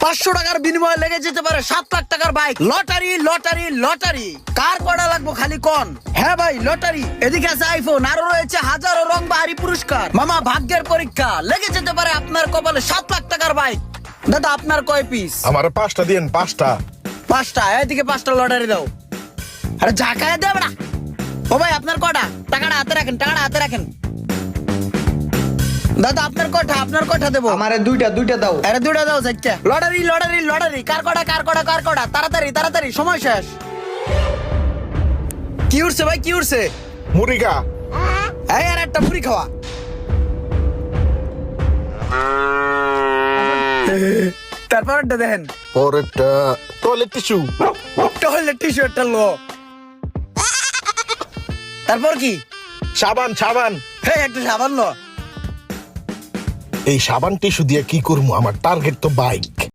500 টাকার বিনিময়ে লেগে যেতে পারে 7 লাখ টাকার বাইক। লটারি লটারি লটারি, কার কটা লাগবো খালি কোন। হ্যাঁ ভাই লটারি, এদিকে আছে আইফোন, আরো রয়েছে হাজারো রং বাহারি পুরস্কার। মামা ভাগ্যের পরীক্ষা, লেগে যেতে পারে আপনার কপালে 7 লাখ টাকার বাইক। দাদা আপনার কয় পিস? আমার 5টা দিন, 5টা। 5টা, এদিকে 5টা লটারি দাও। আরে ঝাঁকায় দেবে না। ও ভাই আপনার কটা? টাকাটা হাতে রাখেন, টাকাটা হাতে রাখেন। দাদা আপনার কটা? আপনার কটা দেবো? আমারে দুইটা দাও। আরে দুটা দাও চারটা। লটারি লটারি লটারি, কার কটা কার কটা কার কটা, তাড়াতাড়ি তাড়াতাড়ি, সময় শেষ। কি উঠছে ভাই, কি উঠছে? মুরিগা। এই আর একটা মুড়ি খাওয়া। তারপরটা দেখেন, পরেরটা টয়লেট টিস্যু। টয়লেট টিস্যু একটা লো। তারপর কি? সাবান, সাবান। হ্যাঁ একটা সাবান লো। এই সাবান টিস্যু দিয়ে কি করবো? আমার টার্গেট তো বাইক।